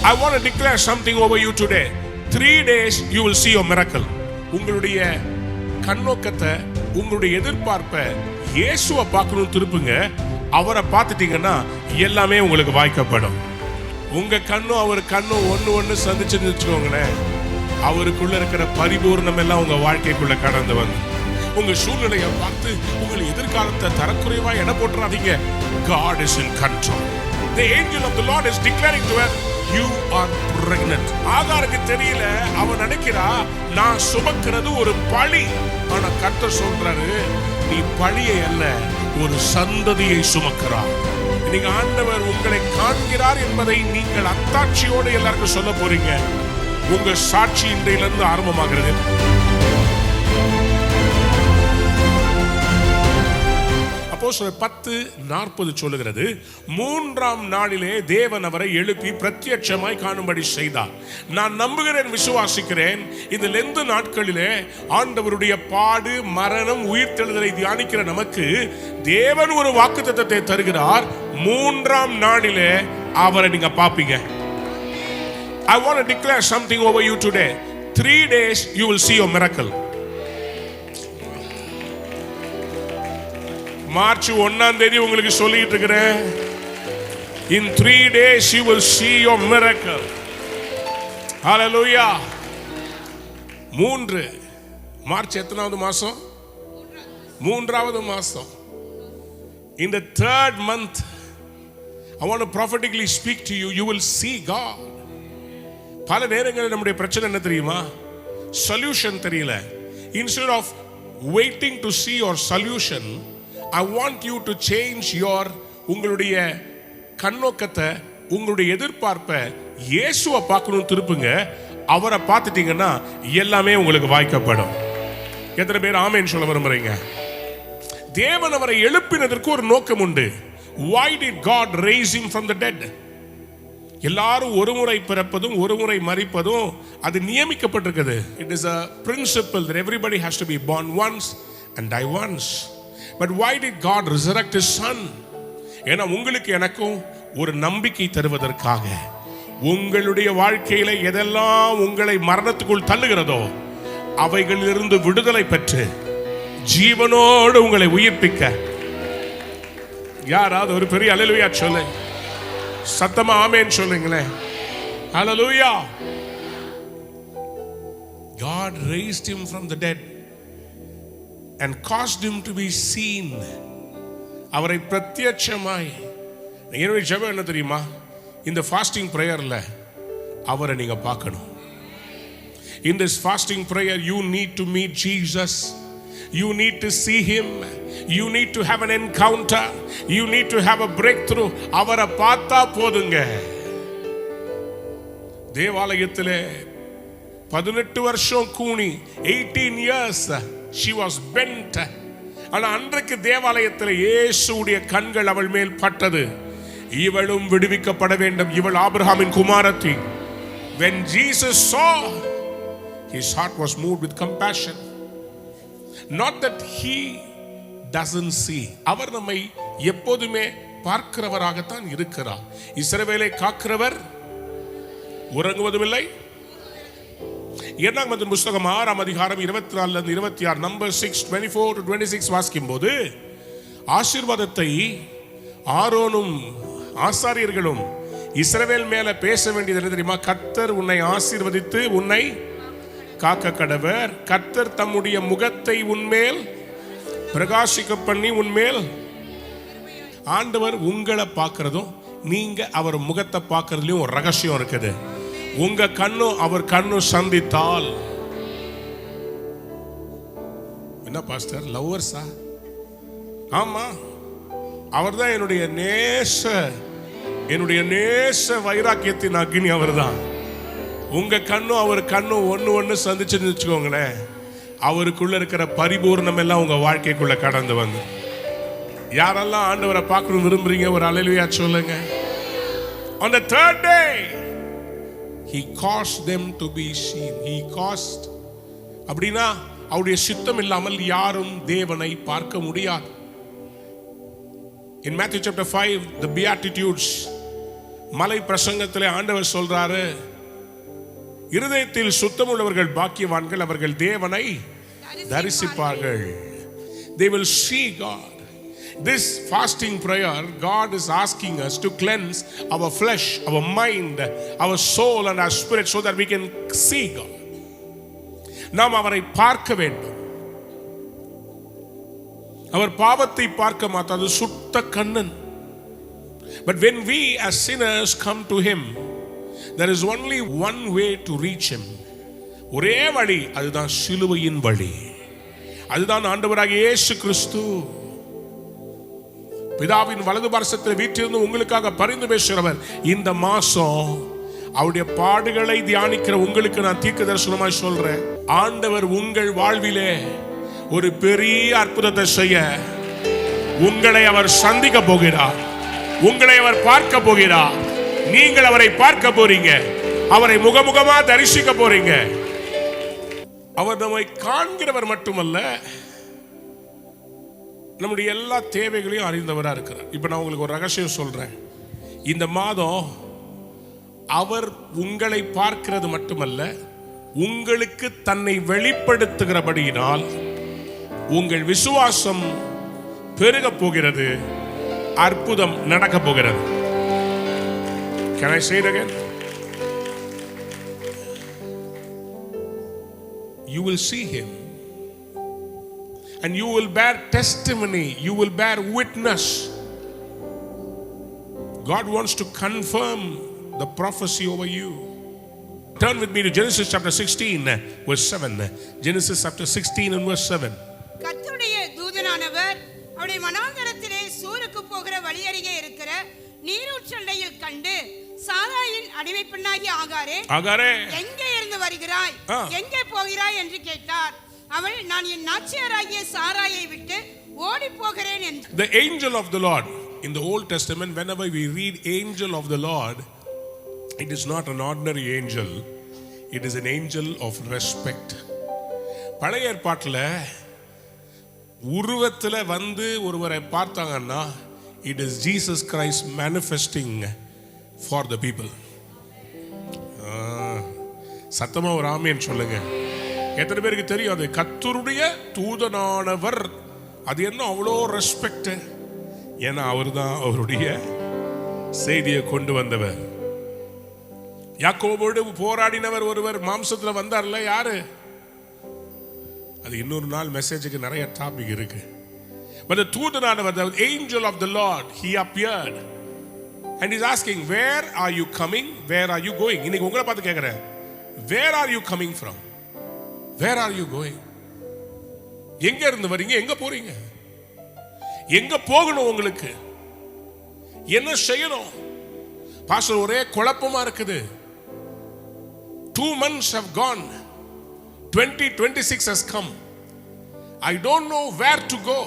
I want to declare something over you today. 3 days you will see your miracle. உங்களுடைய கண்ணோக்கத்தை, உங்களுடைய எதிர்பார்ப்பை இயேசுவை பார்க்கணும் திருப்புங்க. அவரை பார்த்துட்டீங்கன்னா எல்லாமே உங்களுக்கு வாய்க்கப்படும். உங்க கண்ணும் அவர் கண்ணும் ஒன்னு சந்திச்சுன்னு வச்சுக்கோங்களேன், அவருக்குள்ள இருக்கிற பரிபூர்ணம் எல்லாம் உங்க வாழ்க்கைக்குள்ள கடந்து வந்து உங்க சூழ்நிலையை பார்த்து உங்கள் எதிர்காலத்தை தரக்குறைவா எடை போட்டுறாதீங்க. God is in control. The angel of the Lord is declaring to her, you are pregnant. ஆகாருக்கு தெரியல, அவன் நினைக்கிறா நான் சுமக்கிறது ஒரு பழி. ஆனா கர்த்தர் சொல்றாரு, நீ பழியை அல்ல ஒரு சந்ததியை சுமக்கிறார். நீங்க ஆண்டவர் உங்களை காண்கிறார் என்பதை நீங்கள் அத்தாட்சியோடு எல்லாருக்கும் சொல்ல போறீங்க. உங்க சாட்சி இன்றையிலிருந்து ஆரம்பமாகிறது. அப்போஸ்தலர் 10:40 சொல்லுகிறது, 3ஆம் நாளிலே தேவன் அவரை எழுப்பி பிரத்யட்சமாய் காணும்படி செய்தார். நான் நம்புகிறேன், விசுவாசிக்கிறேன், இந்த லெந்து நாட்களிலே ஆண்டவருடைய பாடு, மரணம், உயிர்த்தெழுதலை தியானிக்கிற நமக்கு தேவன் ஒரு வாக்குத்தத்தத்தை தருகிறார். 3ஆம் நாளிலே அவரை நீங்க பாப்பீங்க. I want to declare something over you today. 3 days you will see your miracle. March 1ஆம் தேதி உங்களுக்கு சொல்லிட்டு இருக்கிறேன், in 3 days you will see your miracle. Hallelujah. 3 March எத்தனாவது மாசம்? 3ஆவது மாசம். In the 3rd month I want to prophetically speak to you. You will see God. பல நேரங்களில் நம்முடைய பிரச்சனை என்ன தெரியுமா? சொல்யூஷன் தெரியல. Instead of waiting to see your solution, I want you to change your உங்களுடைய கண்ணோக்கத்தை, உங்களுடைய எதிர்பார்ப்பை இயேசுவை பார்க்கணும் திருப்புங்க. அவரை பார்த்துட்டீங்கன்னா எல்லாமே உங்களுக்கு வாய்க்கப்படும். எத்தனை பேர் ஆமென் சொல்ல விரும்புறீங்க? தேவன் அவரை எழுப்பினதற்கு ஒரு நோக்கம் உண்டு. Why did God raise him from the dead? எல்லாரும் ஒரு முறை பிறப்பதும் ஒரு முறை மரிப்பதும் அது நியமிக்கப்பட்டிருக்குது. It is a principle that everybody has to be born once and die once. But why did God resurrect his son? ஏன்னா உங்களுக்கு எனக்கும் ஒரு நம்பிக்கை தருவதற்காக. உங்களுடைய வாழ்க்கையில எதெல்லாம் உங்களை மரணத்துக்குள் தள்ளுகிறதோ அவைகளிலிருந்து விடுதலை பெற்று ஜீவனோடு உங்களை உயிர்ப்பிக்க. யாராவது ஒரு பெரிய அல்லேலூயா சொல்லு, சத்தமா ஆமென் சொல்லுங்களேன். Hallelujah. God raised him from the dead and caused him to be seen. அவரை பிரத்யட்சமாய். என்னுடைய ஜெபம் என்ன தெரியுமா? இந்த ஃபாஸ்டிங் பிரேயர்ல அவரை நீங்க பார்க்கணும். In this fasting prayer you need to meet Jesus. You need to see him. You need to have an encounter. You need to have a breakthrough. அவரை பார்த்தா போதுங்க. தேவாலயத்திலே 18 வருஷம் கூனி, 18 years she was bent. ஆனா அன்றைக்கு தேவாலயத்தில் இயேசுவுடைய கண்கள் அவள் மேல் பட்டது. இவளும் விடுவிக்கப்பட வேண்டும், இவள் ஆபிரகாமின் குமாரத்தி. When Jesus saw, his heart was moved with compassion. Not that he doesn't see. அவர் நம்மை எப்போதுமே பார்க்கிறவராகத்தான் இருக்கிறார். இஸ்ரவேலை காக்கிறவர் உறங்குவதும் இல்லை. 2 புத்தகம் 6ஆம் அதிகாரம் 24 26 நம்பர் 6:24-26 வாசிக்கும் போது ஆசீர்வாதத்தை ஆரோனும் ஆசாரியர்களும் இஸ்ரவேல் மேல பேச வேண்டியது என்ன தெரியுமா? கர்த்தர் உன்னை ஆசீர்வதித்து உன்னை காக்க கடவர். கர்த்தர் தம்முடைய முகத்தை உன்மேல் பிரகாசிக்க பண்ணி உன்மேல். ஆண்டவர் உங்களை பார்க்கிறதும் நீங்க அவர் முகத்தை பார்க்கறதுலயும் ஒரு ரகசியம் இருக்குது. உங்க கண்ணும் அவர் கண்ணும் சந்தித்தால் என்ன பாஸ்டர் லவ்வர்ஸா? ஆமா, அவர்தான் என்னுடைய நேச வைராக்கியத்தின் அக்னி அவர்தான். உங்க கண்ணும் அவர் கண்ணும் ஒன்னு சந்திச்சுன்னு வச்சுக்கோங்களேன், அவருக்குள்ள இருக்கிற பரிபூர்ணம் எல்லாம் உங்க வாழ்க்கைக்குள்ள கடந்து வந்து. யாரெல்லாம் ஆண்டவரை பார்க்கணும் விரும்புறீங்க ஒரு அல்லேலூயா சொல்லுங்க. On the 3rd day he caused them to be seen. He caused அப்படினா அவருடைய சித்தம் இல்லாமல் யாரும் தேவனை பார்க்க முடியாது. In Matthew chapter 5 the beatitudes மலை பிரசங்கத்திலே ஆண்டவர் சொல்றாரு, இருதயத்தில் சுத்தமுள்ளவர்கள் பாக்கியவான்கள், அவர்கள் தேவனை தரிசிப்பார்கள். They will see God. This fasting prayer, God is asking us to cleanse our flesh, our mind, our soul and our spirit so that we can see God. நாம் அவரை பார்க்க வேண்டும். அவர் பாவத்தை பார்க்க மாட்டார், சுத்த Kannan. But when we as sinners come to him, there is only one way to reach him. ஒரே வழி, அதுதான் சிலுவையின் வழி. அதுதான் ஆண்டவராகிய இயேசு கிறிஸ்து. பிதாவின் வலது பார்சத்தில் வீற்றிருந்து உங்களுக்காக பரிந்து பேசுகிறவர். இந்த மாசம் அவருடைய பாடுகளை தியானிக்கிற உங்களுக்கு நான் தீர்க்க தரிசனமாய் சொல்றேன், ஆண்டவர் உங்கள் வாழ்விலே ஒரு பெரிய அற்புதத்தை செய்ய உங்களை அவர் சந்திக்க போகிறார். உங்களை அவர் பார்க்க போகிறார். நீங்கள் அவரை பார்க்க போறீங்க. அவரை முகமுகமா தரிசிக்க போறீங்க. அவர் நம்மை காண்கிறவர் மட்டுமல்ல, நம்முடைய எல்லா தேவைகளையும் அறிந்தவராக இருக்கிறார். இப்போ நான் உங்களுக்கு ஒரு ரகசியம் சொல்றேன். இந்த மாதம் அவர் உங்களை பார்க்கிறது மட்டுமல்ல, உங்களுக்கு தன்னை வெளிப்படுத்துகிறபடியினால் உங்கள் விசுவாசம் பெருக போகிறது, அற்புதம் நடக்க போகிறது. Can I say it again? You will see him and you will bear testimony, you will bear witness. God wants to confirm the prophecy over you. Turn with me to Genesis chapter 16 verse 7. Genesis chapter 16 and verse 7. கர்த்தருடைய தூதனானவர் அவருடைய வனாந்தரத்திலே சூருக்கு போகிற வழியருகே இருக்கிற நீரூற்றண்டையில் கண்டு, சாராயின் அடிமை பெண்ணாகிய ஆகாரே, எங்கே இருந்து வருகிறாய், எங்கே போகிறாய் என்று கேட்டார். அவள், நான் என் நாச்சியாராகிய சாராயை விட்டு ஓடி போகிறேன் என்று. The angel of the Lord in the Old Testament, whenever we read angel of the Lord, it is not an ordinary angel, it is an angel of respect. பழைய ஏற்பாட்டில் உருவத்தில் வந்து ஒருவரை பார்த்தாங்கன்னா, it is Jesus Christ manifesting for the people. சத்தமா ஒரு ஆமென் சொல்லுங்க. எத்தனை பேருக்கு தெரியும் அது கர்த்தருடைய தூதனானவர்? அது என்ன அவ்வளோ ரெஸ்பெக்ட்? ஏன்னா அவர் தான் அவருடைய செய்தியை கொண்டு வந்தவர். யாக்கோபோடு போராடினவர் ஒருவர் மாம்சத்தில் வந்தார்ல, யாரு? அது இன்னொரு நாள் மெசேஜுக்கு நிறைய டாபிக் இருக்கு. But the தூதனானவர், the angel of the Lord, he appeared and he's asking, where are you coming, where are you going? இன்னைக்கு உங்களை பார்த்து கேட்கிறேன், where are you coming from, where are you going? எங்க இருந்து வரீங்க, எங்க போறீங்க, எங்க போகணும், உங்களுக்கு என்ன செய்யணும்? பாஸ்டர், ஒரே குழப்பமா இருக்குது. 2 months have gone, 2026 has come, I don't know where to go.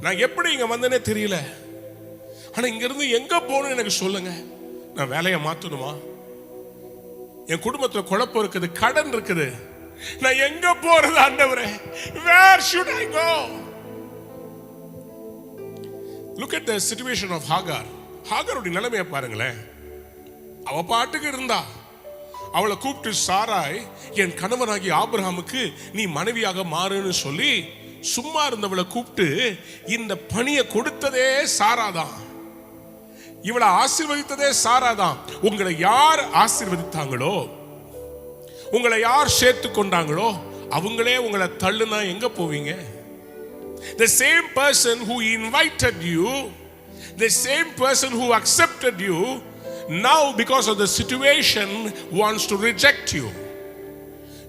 நான் எப்படி இங்க வந்தேனே தெரியல. ஆனா இங்க இருந்து எங்க போகணும் எனக்கு சொல்லுங்க. நான் வேலையை மாத்தணுமா? என் குடும்பத்துல குழப்பம் இருக்குது, கடன் இருக்குது, நான் எங்க போறது ஆண்டவரே? Where should I go? Look at the situation of Hagar. ஹாகாருடைய நிலைமையை பாருங்களேன். அவ பாட்டுக்கு இருந்தா. அவளை கூப்பிட்டு, சாராய் என் கணவனாகிய ஆபிரகாமுக்கு நீ மனைவியாக மாறுன்னு சொல்லி சும்மா இருந்தவளை கூப்பிட்டு இந்த பணியை கொடுத்ததே சாராதான். இவளை ஆசீர்வதித்ததே சாராதான். உங்களை யார் ஆசீர்வதித்தாங்களோ, உங்களை யார் சேர்த்து கொண்டாங்களோ, அவங்களே உங்களை தள்ளுனா எங்க போவீங்க? The same person who invited you, the same person who accepted you, now because of the situation wants to reject you.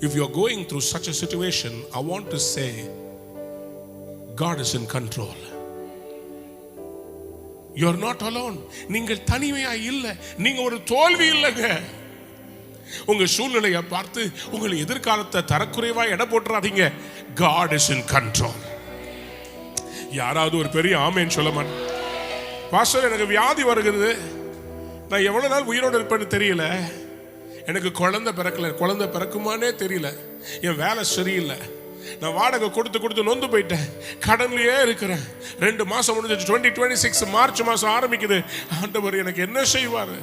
If you are going through such a situation, I want to say God is in control. You are not alone. நீங்கள் தனிமையா இல்லை, நீங்க ஒரு தோல்வி இல்லைங்க. உங்க சூழ்நிலையை பார்த்து உங்கள் எதிர்காலத்தை தரக்குறைவா எடை போட்டுறாதீங்க. God is in control. யாராவது ஒரு பெரிய ஆமேன் சொல்ல மாட்டேன். பாஸ்டர், எனக்கு வியாதி வருகிறது, நான் எவ்வளவு நாள் உயிரோடு இருப்பேன்னு தெரியல, எனக்கு குழந்தை பிறக்கல, குழந்தை பிறக்குமானே தெரியல, என் வேலை சரியில்லை, நான் வாடகை கொடுத்து நொந்து போயிட்டேன், கடன்லயே இருக்கிறேன். 2 மாசம் முடிஞ்சிச்சு, 2026 மார்ச் மாசம் ஆரம்பிக்குது. ஆண்டவர் எனக்கு என்ன செய்வாரு?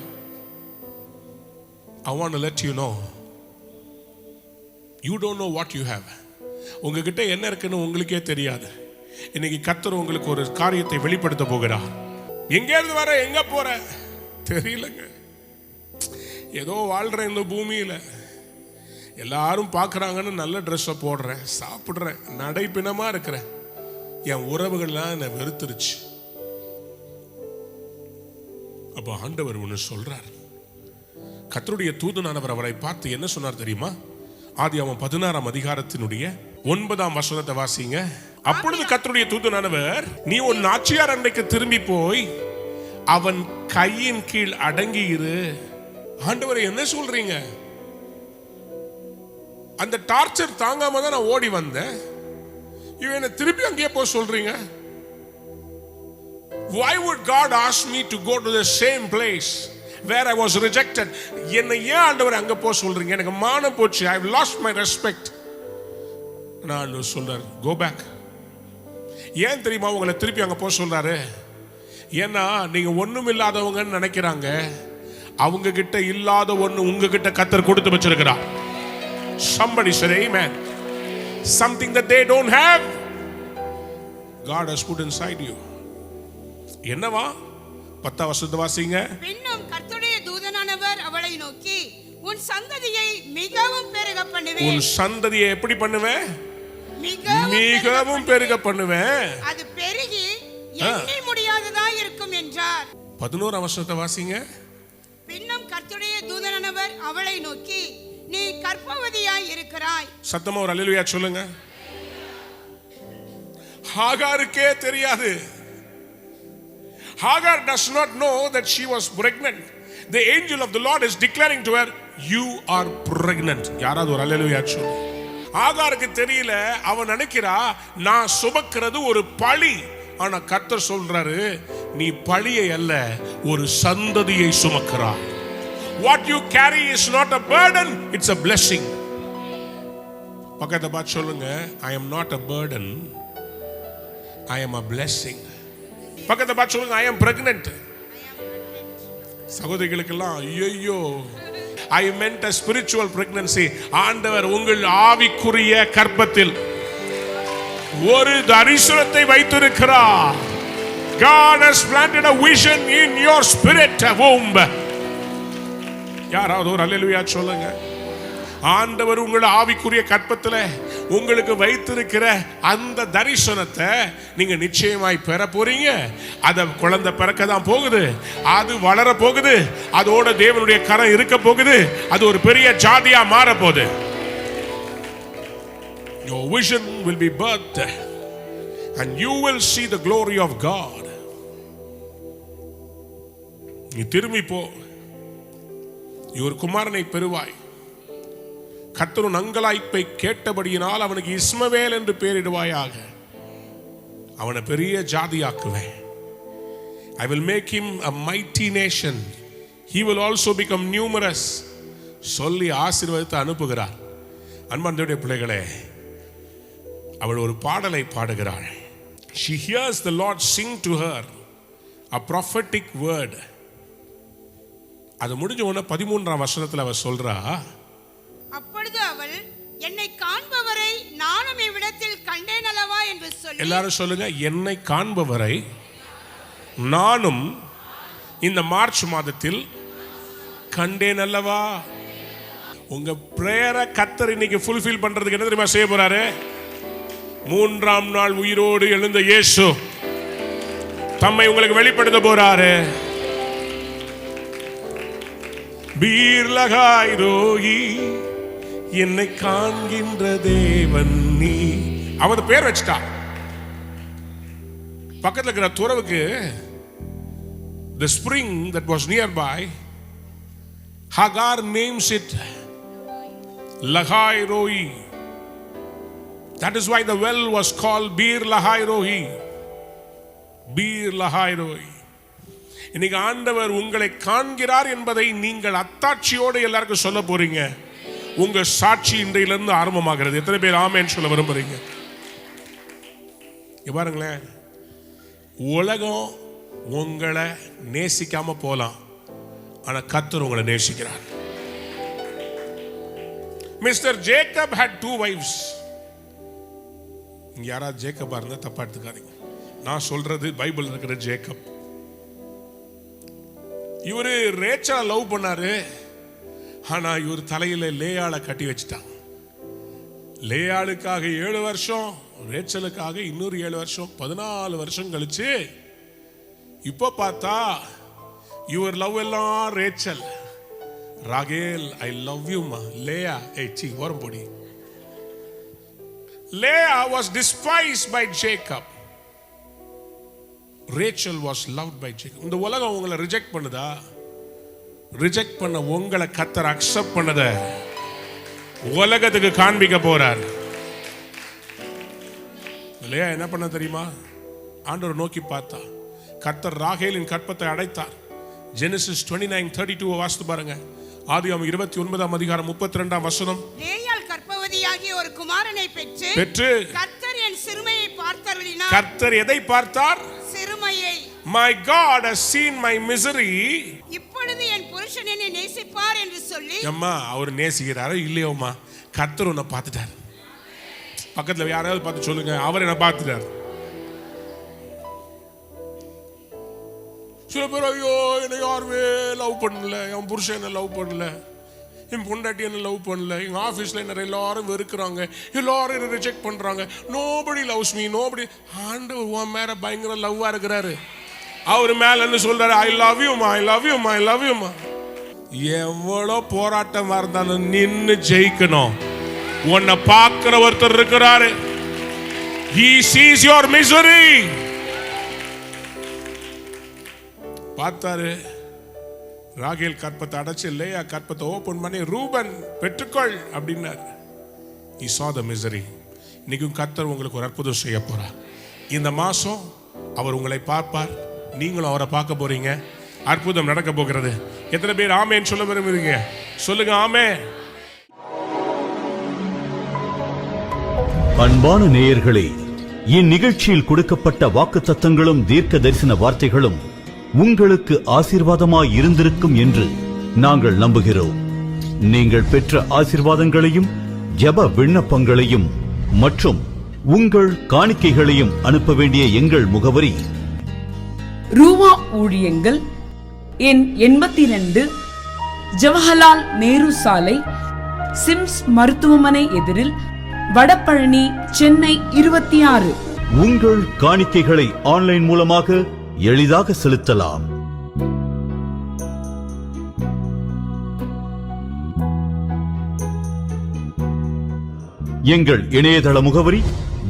I want to let you know, you don't know what you have. உங்ககிட்ட என்ன இருக்குன்னு உங்களுக்கே தெரியாது. இன்னைக்கு கர்த்தர் உங்களுக்கு ஒரு காரியத்தை வெளிப்படுத்த போகிறார். எங்க இருந்து வர, எங்க போற தெரியலங்க. ஏதோ வாழ்றேன் இந்த பூமியில, எல்லாரும் பார்க்குறாங்கன்னு நல்ல ட்ரெஸ்ஸை போடுறேன், சாப்பிட்றேன், நடைப்பிணமாக இருக்கிறேன். என் உறவுகள்லாம் என்னை வெறுத்துருச்சு. அப்போ ஆண்டவர் ஒன்று சொல்றார். கர்த்தருடைய தூதனானவர் அவரை பார்த்து என்ன சொன்னார் தெரியுமா? ஆதியாகமம் 16ஆம் அதிகாரத்தினுடைய 9ஆம் வசனத்தை வாசிங்க. அப்பொழுது கர்த்தருடைய தூதனானவர், நீ உன் நாச்சியார் அன்றைக்கு திரும்பி போய் அவன் கையின் கீழ் அடங்கி இரு. ஆண்டவர் என்ன சொல்றீங்க? அந்த டார்ச்சர் தாங்காம தான் நான் ஓடி வந்தேன். இவன் என்ன திருப்பி அங்கேயே போக சொல்றீங்க? Why would God ask me to go to the same place where I was rejected? என்னை ஏன் ஆண்டவர் அங்க போக சொல்றீங்க? எனக்கு மானம் போச்சு. I have lost my respect. நான் சொல்றார், go back. ஏன் தெரியுமா உங்களை திருப்பி அங்க போக சொல்றாரு? ஏன்னா நீங்க ஒண்ணும் இல்லாதவங்கன்னு நினைக்கிறாங்க. அவங்க கிட்ட இல்லாத ஒண்ணு உங்ககிட்ட கர்த்தர் கொடுத்து வச்சிருக்கிறார். Somebody said amen. Something that they don't have, God has put inside you. என்னவா? 10ஆம் வசனத்தை வாசிங்க. பின்னும் கர்த்தருடைய தூதனானவர் அவளை நோக்கி, உன் சந்ததியை மிகவும் பெருக பண்ணுவேன். உன் சந்ததியை எப்படி பண்ணுவேன்? மிகவும் பெருக பண்ணுவேன். அது பெருகி எண்ணி முடியாததா இருக்கும் என்றார். 11ஆம் வசனத்தை வாசிங்க. பின்னும் கர்த்தருடைய தூதனானவர் அவளை நோக்கி, நீ கர்ப்பவதியாய் இருக்கிறாய். சத்தமா ஒரு அல்லேலூயா சொல்லுங்க. ஹாகாருக்கே தெரியாது. Hagar does not know that she was pregnant. The angel of the Lord is declaring to her, you are pregnant. யாராவது ஒரு அல்லேலூயா சொல்லுங்க. ஆகாருக்கு தெரியல. அவன் நினைக்கிறா நான் சுமக்கிறது ஒரு பழி. ஆனா கர்த்தர் சொல்றாரு, நீ பழியை அல்ல, ஒரு சந்ததியை சுமக்கிறாய். What you carry is not a burden, it's a blessing. பக்கத்தை பார்த்து சொல்லுங்க, I am not a burden, I am a blessing. பக்கத்தை பார்த்து சொல்லுங்க, I am pregnant. சகோதரிகளுக்கெல்லாம் ஐயோ, I meant a spiritual pregnancy. ஆண்டவர் உங்கள் ஆவிக்குரிய கர்ப்பத்தில் ஒரு தரிசனத்தை வைத்திருக்கிறார். God has planted a vision in your spirit womb. யாராவது ஒரு அல்லேலூயா சொல்லுங்க. ஆண்டவர் உங்கள் ஆவிக்குரிய கற்பத்தில் உங்களுக்கு வைத்திருக்கிற அந்த தரிசனத்தை நீங்க நிச்சயமாய் பெற போறீங்க. அத குழந்தை பிறக்க தான் போகுது, அது வளர போகுது, அதோட தேவனுடைய கரம் இருக்க போகுது, அது ஒரு பெரிய ஜாதியா மாற போகுது. Your vision will be birthed and you will see the glory of God. நீ திரும்பி போ, ஒரு குமாரனை பெறுவாய். கர்த்தரின் அங்கலாய்ப்பை கேட்டபடியினால் அவனுக்கு இஸ்மவேல் என்று பெயரிடுவாயாக. அவனை பெரிய ஜாதியாக்குவேன். I will make him a mighty nation. He will also become numerous. சொல்லி ஆசீர்வாதத்தை அனுப்புகிறார். அன்பான தேவனுடைய பிள்ளைகளே, அவள் ஒரு பாடலை பாடுகிறாள். She hears the Lord sing to her a prophetic word. அது முடிஞ்ச உடனே 13ஆம் வசனத்தில் அவள் சொல்றா, அப்பொழுது அவள், என்னை காண்பவரை நானும் இவ்விடத்தில் கண்டேன் அல்லவா என்று சொல்லி. எல்லாரும் சொல்லுங்க, என்னை காண்பவரை நானும் இந்த மார்ச் மாதத்தில் கண்டேன் அல்லவா. உங்க பிரேயரை கர்த்தர் இன்னைக்கு ஃபுல்ஃபில் பண்றதுக்கு என்ன தெரியுமா செய்ய போறாரு? 3ஆம் நாள் உயிரோடு எழுந்த இயேசு தம்மை உங்களுக்கு வெளிப்படுத்த போறாரு. பீர் லகாய் ரோகி, என்னை காண்கின்ற தேவன் நீ. அவன் பேர் வச்சிட்டா. பக்கத்தில் இருக்கிற துறவுக்கு the spring that was nearby, Hagar names it Lahai Roi. That is why the well was called Bir Lahai Roi. Bir Lahai Roi. இன்னைக்கு ஆண்டவர் உங்களை காண்கிறார் என்பதை நீங்கள் அத்தாட்சியோடு எல்லாருக்கும் சொல்ல போறீங்க. உங்க சாட்சி இன்றையிலிருந்து ஆரம்பமாகிறது. எத்தனை பேர் ஆமென் சொல்ல விரும்புறீங்க? இங்க பாருங்களேன், உலகம் உங்களை நேசிக்காம போலாம், ஆனா கர்த்தர் உங்களை நேசிக்கிறார். Mister Jacob had 2 wives. இங்க யாராவது ஜேக்கபா இருந்தா தப்பா எடுத்துக்காதீங்க. நான் சொல்றது பைபிள் இருக்கிற ஜேக்கப். இவரு ரேச்சலை லவ் பண்ணாரு, ஆனா இவர் தலையில லேயாளை கட்டி வச்சுட்டாங்க. லேயாளுக்காக 7 வருஷம், ரேச்சலுக்காக இன்னொரு 7 வருஷம், 14 வருஷம் கழிச்சு இப்போ பார்த்தா இவர் லவ் எல்லாம் Rachel. Rachel I love you மா. லேயா சி ஓரம் போடி. Leah was despised by Jacob. Rachel was loved by Jacob. இந்த உலகம் உங்களை ரிஜெக்ட் பண்ணுதா? ரிஜெக்ட் பண்ண உங்களை கர்த்தர் அக்செப்ட் பண்ணத உலகத்துக்கு காண்பிக்க போறார். லேயா என்ன பண்ண தெரியுமா? ஆண்டவர் நோக்கி பார்த்தா, கர்த்தர் ராகேலின் கற்பத்தை அடைத்தார். Genesis 29:32 வாசித்து பாருங்க. ஆதியாகமம் 29ஆம் அதிகாரம் 32ஆம் வசனம். லேயாள் கர்ப்பவதியாகிய ஒரு குமாரனை பெற்று கர்த்தர் என் சிறுமையை பார்த்தருளினார். கர்த்தர் எதை பார்த்தார்? சிறுமையை. My God has seen my misery. இப்பொழுது என் புருஷன் என்னை நேசிப்பார் என்று சொல்லி. அம்மா அவர் நேசிக்கிறாரோ இல்லையோம்மா, கர்த்தர் உன்னை பார்த்துட்டார். பக்கத்துல யாராவது பார்த்து சொல்லுங்க, அவர் என்ன பார்த்துட்டார். சில பேர் ஐயோ என்னை யாருமே லவ் பண்ணல, என் புருஷன் என்ன லவ் பண்ணல, என் பொண்டாட்டி என்ன லவ் பண்ணல, எங்க ஆபீஸ்ல என்ன எல்லாரும் வெறுக்கிறாங்க, எல்லாரும் என்ன ரிஜெக்ட் பண்றாங்க, nobody loves me, nobody. ஆண்டவர் உன் மேல பயங்கர லவ்வா இருக்கிறாரு. அவர் மேல என்ன சொல்றாரு? ஐ லவ் யூ மா, ஐ லவ் யூ மா, ஐ லவ் யூ மா. எவ்வளவு போராட்டம் இருந்தாலும் நின்னு ஜெயிக்கணும். உன்னை பார்க்கிற ஒருத்தர் இருக்கிறாரு. He sees your misery. பார்த்தாரு, ராகேல் கற்பத்தை அடைச்சு லேயா கற்பத்தை ஓபன் பண்ணி ரூபன் பெற்றுக்கொள் அப்படின்னார். He saw the misery. இன்னைக்கும் கர்த்தர் உங்களுக்கு ஒரு அற்புதம் செய்ய போறார். இந்த மாசம் அவர் உங்களை பார்ப்பார், நீங்களும் அவரை பார்க்க போறீங்க. அற்புதம் நடக்க போகிறது. எத்தனை பேர் ஆமென் சொல்ல விரும்புறீங்க? சொல்லுங்க ஆமென். அன்பான நேயர்களே, இந்நிகழ்ச்சியில் கொடுக்கப்பட்ட வாக்குத்தத்தங்களும் தீர்க்க தரிசன வார்த்தைகளும் உங்களுக்கு ஆசீர்வாதமாய் இருந்திருக்கும் என்று நாங்கள் நம்புகிறோம். நீங்கள் பெற்ற ஆசீர்வாதங்களையும் ஜெப விண்ணப்பங்களையும் மற்றும் உங்கள் காணிக்கைகளையும் அனுப்ப வேண்டிய எங்கள் முகவரி: ரூவா ஊழியங்கள், எண் 82, ஜவஹர்லால் நேரு சாலை, சிம்ஸ் மருத்துவமனை எதிரில், வடபழனி, சென்னை 26. உங்கள் காணிக்கைகளை ஆன்லைன் மூலமாக எளிதாக செலுத்தலாம். எங்கள் இணையதள முகவரி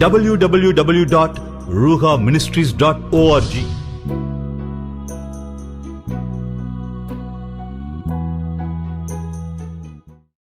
www.ruhaministries.org.